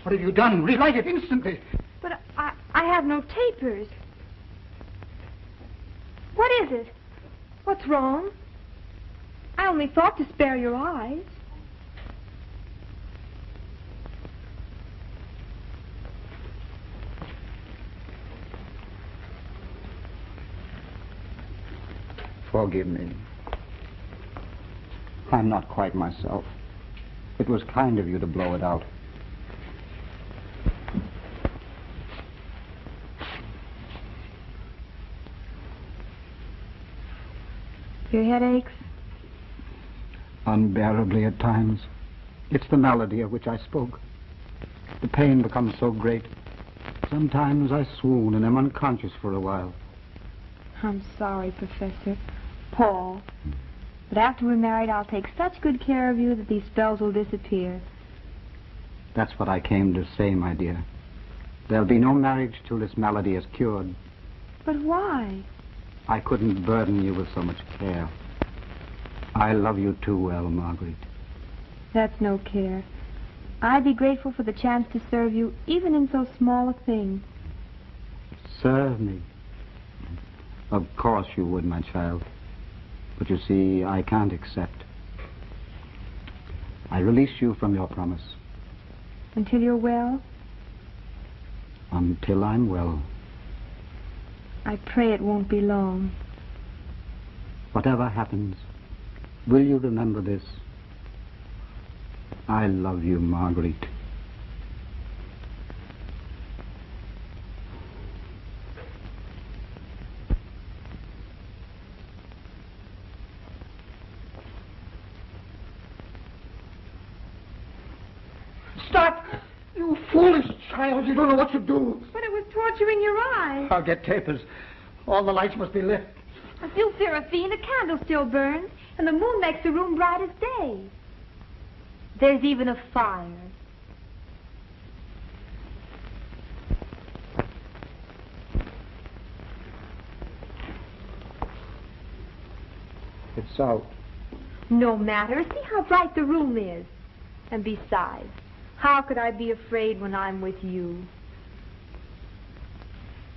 Speaker 10: What have you done? Relight it instantly.
Speaker 2: But I have no tapers. What is it? What's wrong? I only thought to spare your eyes.
Speaker 10: Forgive me. I'm not quite myself. It was kind of you to blow it out.
Speaker 2: Your head aches?
Speaker 10: Unbearably at times. It's the malady of which I spoke. The pain becomes so great. Sometimes I swoon and am unconscious for a while.
Speaker 2: I'm sorry, Professor. Paul. But after we're married, I'll take such good care of you that these spells will disappear.
Speaker 10: That's what I came to say, my dear. There'll be no marriage till this malady is cured.
Speaker 2: But why?
Speaker 10: I couldn't burden you with so much care. I love you too well, Marguerite.
Speaker 2: That's no care. I'd be grateful for the chance to serve you, even in so small a thing.
Speaker 10: Serve me? Of course you would, my child. But you see, I can't accept. I release you from your promise.
Speaker 2: Until you're well?
Speaker 10: Until I'm well.
Speaker 2: I pray it won't be long.
Speaker 10: Whatever happens, will you remember this? I love you, Marguerite.
Speaker 9: Stop! You foolish child, you don't know what to do.
Speaker 2: But it was torturing your eyes.
Speaker 9: I'll get tapers. All the lights must be lit.
Speaker 2: A few Seraphine, the candle still burns, and the moon makes the room bright as day. There's even a fire.
Speaker 10: It's out.
Speaker 2: No matter. See how bright the room is. And besides, how could I be afraid when I'm with you?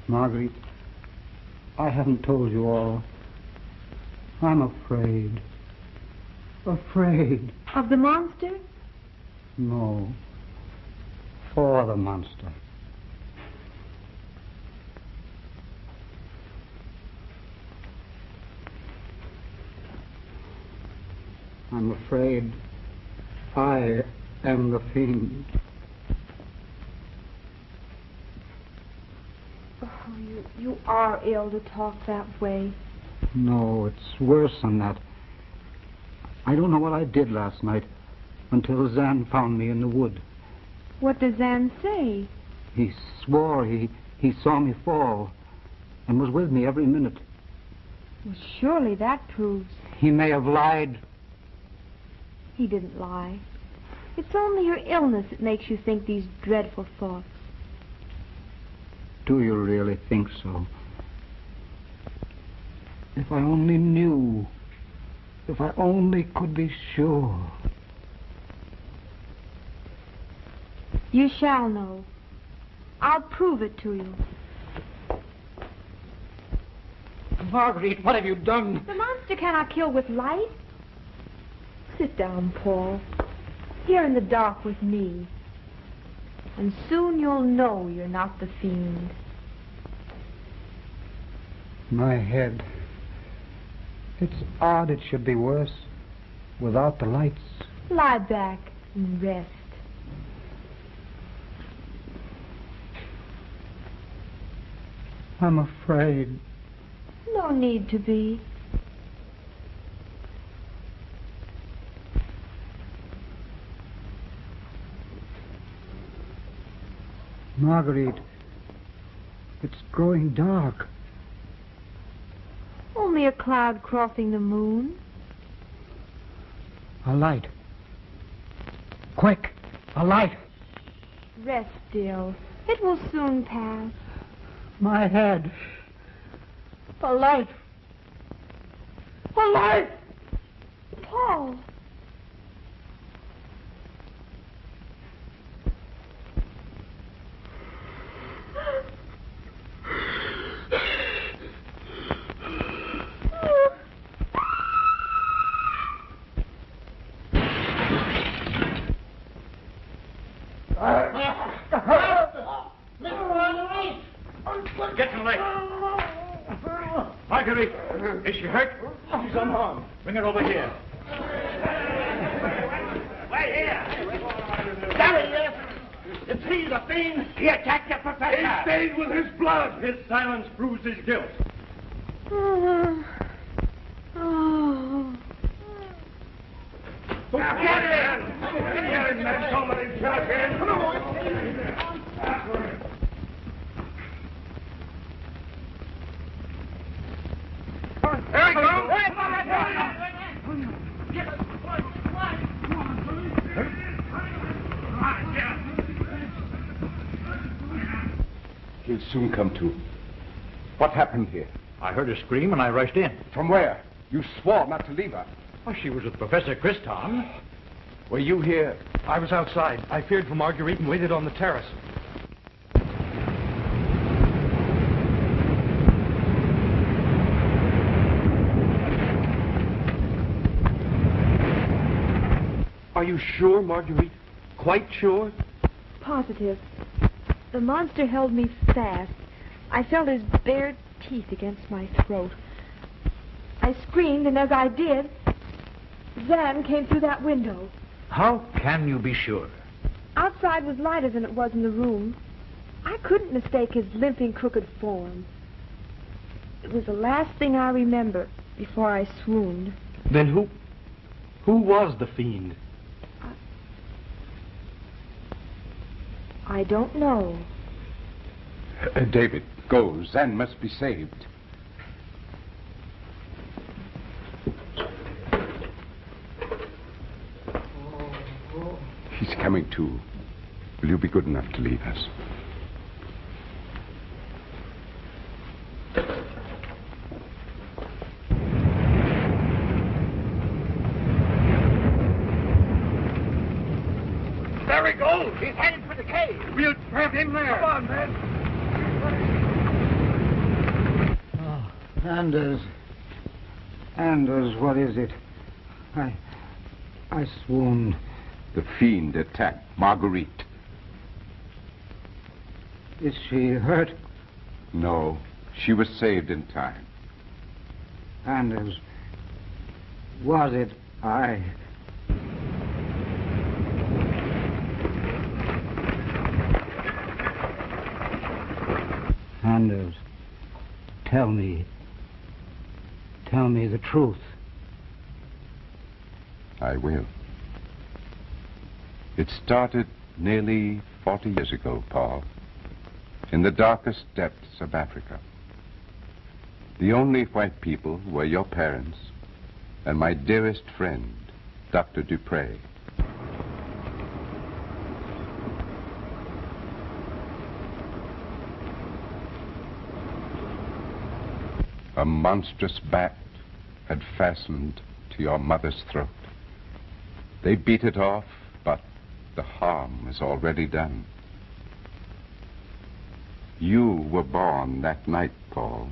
Speaker 10: Marguerite, I haven't told you all. I'm afraid. Afraid.
Speaker 2: Of the monster?
Speaker 10: No. For the monster. I'm afraid I am the fiend.
Speaker 2: Oh, you are ill to talk that way.
Speaker 10: No, it's worse than that. I don't know what I did last night until Zan found me in the wood.
Speaker 2: What does Zan say?
Speaker 10: He swore he saw me fall and was with me every minute.
Speaker 2: Well, surely that proves...
Speaker 10: He may have lied.
Speaker 2: He didn't lie. It's only your illness that makes you think these dreadful thoughts.
Speaker 10: Do you really think so? If I only knew. If I only could be sure.
Speaker 2: You shall know. I'll prove it to you.
Speaker 9: Marguerite, what have you done?
Speaker 2: The monster cannot kill with light. Sit down, Paul. Here in the dark with me. And soon you'll know you're not the fiend.
Speaker 10: My head. It's odd it should be worse without the lights.
Speaker 2: Lie back and rest.
Speaker 10: I'm afraid.
Speaker 2: No need to be.
Speaker 10: Marguerite, it's growing dark.
Speaker 2: Only a cloud crossing the moon.
Speaker 10: A light. Quick, a light.
Speaker 2: Rest still. It will soon pass.
Speaker 10: My head. A light. A light!
Speaker 2: Paul!
Speaker 20: Get to the light. Marguerite, is she hurt? She's unharmed. Bring her over here.
Speaker 5: Wait here. There he is. Is he the fiend? He attacked the professor. He stained with his blood.
Speaker 20: His silence proves his guilt.
Speaker 5: Get him!
Speaker 16: soon come to. What happened here?
Speaker 8: I heard her scream and I rushed in.
Speaker 16: From where? You swore not to leave her.
Speaker 8: Well, she was with Professor Kristan.
Speaker 16: Were you here?
Speaker 18: I was outside. I feared for Marguerite and waited on the terrace.
Speaker 11: Are you sure, Marguerite? Quite sure?
Speaker 2: Positive. The monster held me fast. I felt his bared teeth against my throat. I screamed, and as I did, Zan came through that window.
Speaker 8: How can you be sure?
Speaker 2: Outside was lighter than it was in the room. I couldn't mistake his limping, crooked form. It was the last thing I remember before I swooned.
Speaker 11: Then who was the fiend?
Speaker 2: I don't know.
Speaker 16: David, go. Zan must be saved. He's coming to. Will you be good enough to leave us?
Speaker 5: There he goes. He's headed for the cave. We'll trap him there. Come on, man.
Speaker 10: Oh, Anders, what is it? I swooned.
Speaker 16: The fiend attacked Marguerite.
Speaker 10: Is she hurt?
Speaker 16: No, she was saved in time.
Speaker 10: Anders, was it I? Anders, tell me the truth.
Speaker 16: I will. It started nearly 40 years ago, Paul, in the darkest depths of Africa. The only white people were your parents and my dearest friend, Dr. Dupre. A monstrous bat had fastened to your mother's throat. They beat it off, but the harm is already done. You were born that night, Paul,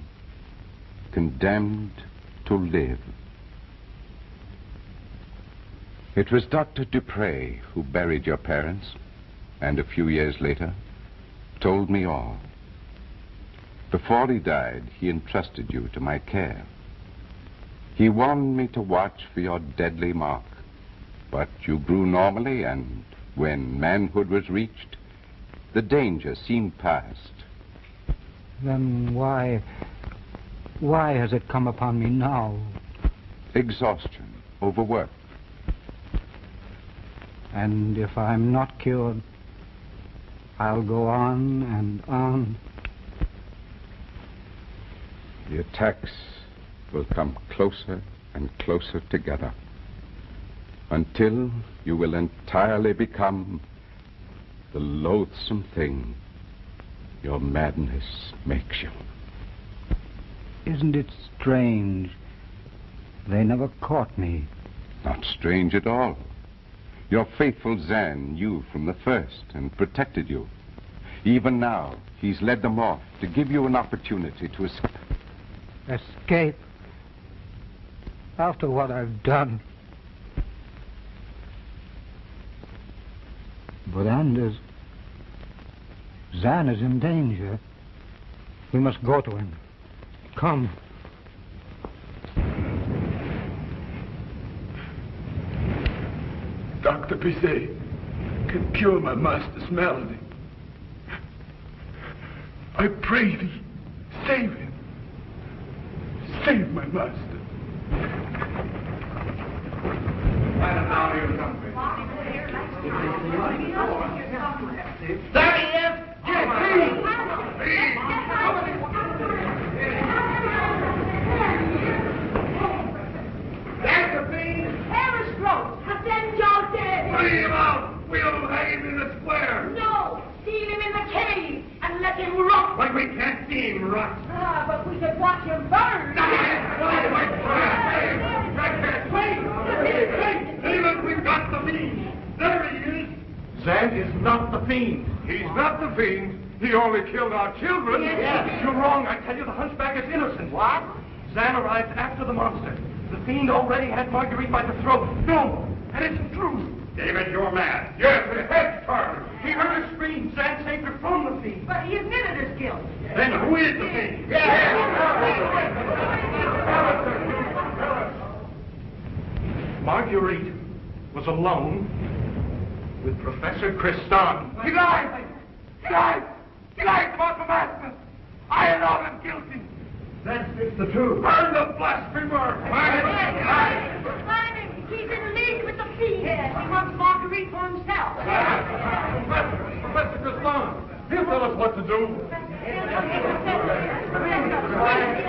Speaker 16: condemned to live. It was Dr. Dupre who buried your parents, and a few years later told me all. Before he died, he entrusted you to my care. He warned me to watch for your deadly mark, but you grew normally, and when manhood was reached, the danger seemed past.
Speaker 10: Then why has it come upon me now?
Speaker 16: Exhaustion, overwork.
Speaker 10: And if I'm not cured, I'll go on and on.
Speaker 16: The attacks will come closer and closer together until you will entirely become the loathsome thing your madness makes you.
Speaker 10: Isn't it strange? They never caught me.
Speaker 16: Not strange at all. Your faithful Zan knew from the first and protected you. Even now, he's led them off to give you an opportunity to escape.
Speaker 10: Escape? After what I've done? But Anders, Zan is in danger. We must go to him. Come.
Speaker 11: Dr. Bizet can cure my master's malady. I pray thee, save him. Save my master.
Speaker 5: There he is! There's the fiend!
Speaker 14: Harris Road! Then Joe dead!
Speaker 5: Bring him out! We'll hang him in the square!
Speaker 14: No! Seal him in the cave and let him rot!
Speaker 5: When we rot.
Speaker 14: Ah, but we could watch him burn.
Speaker 5: David, we've got the fiend. There he is.
Speaker 18: Zan is not the fiend.
Speaker 5: He's not the fiend. He only killed our children.
Speaker 18: Yes. You're wrong. I tell you, the hunchback is innocent. What? Zan arrived after the monster. The fiend already had Marguerite by the throat. No, that isn't true.
Speaker 5: David, you're mad. Yes, his head's turned.
Speaker 18: He heard her scream. Zan saved her from the fiend.
Speaker 14: But he admitted his guilt.
Speaker 5: Then who is the fiend?
Speaker 18: Marguerite was alone with Professor Kristan.
Speaker 5: He lied! He lied! He lied about the master! I know him guilty!
Speaker 18: That's the truth.
Speaker 5: Burn the blasphemer!
Speaker 14: Simon, he's in league with the fiend. Yes, he wants Marguerite for himself.
Speaker 5: Professor Kristan, he'll tell us what to do.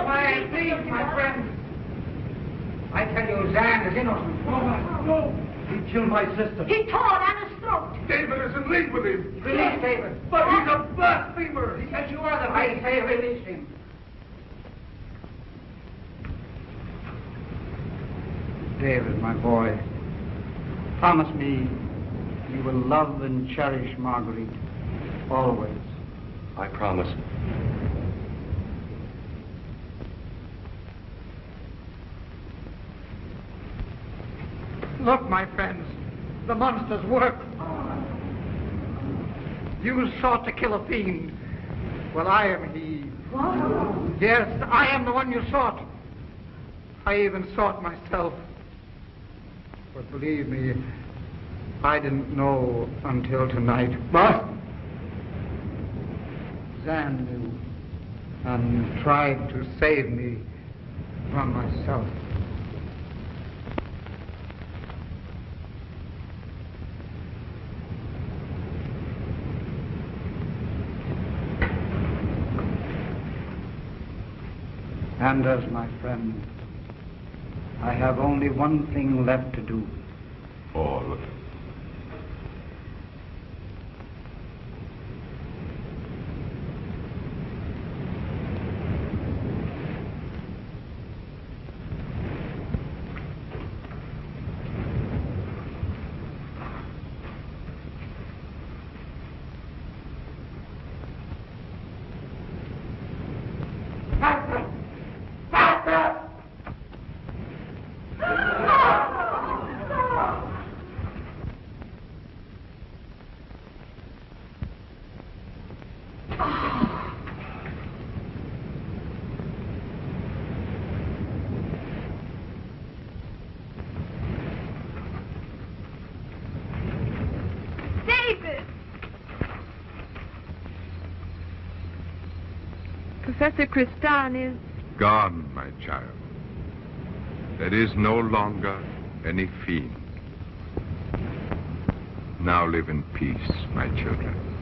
Speaker 10: Quiet, please, my friend. I tell you, Zan is innocent.
Speaker 5: No!
Speaker 18: He killed my sister.
Speaker 14: He tore Anna's throat.
Speaker 5: David is in league with him.
Speaker 10: Release David.
Speaker 5: But he's a blasphemer.
Speaker 10: He says you are the I say release him. David, my boy, promise me you will love and cherish Marguerite always.
Speaker 12: I promise.
Speaker 10: Look, my friends, the monster's work. You sought to kill a fiend. Well, I am he.
Speaker 14: What?
Speaker 10: Yes, I am the one you sought. I even sought myself. But believe me, I didn't know until tonight.
Speaker 18: What?
Speaker 10: Zan knew and tried to save me from myself. And as my friend, I have only one thing left to do.
Speaker 16: All.
Speaker 2: Professor Kristan is...
Speaker 16: Gone, my child. There is no longer any fiend. Now live in peace, my children.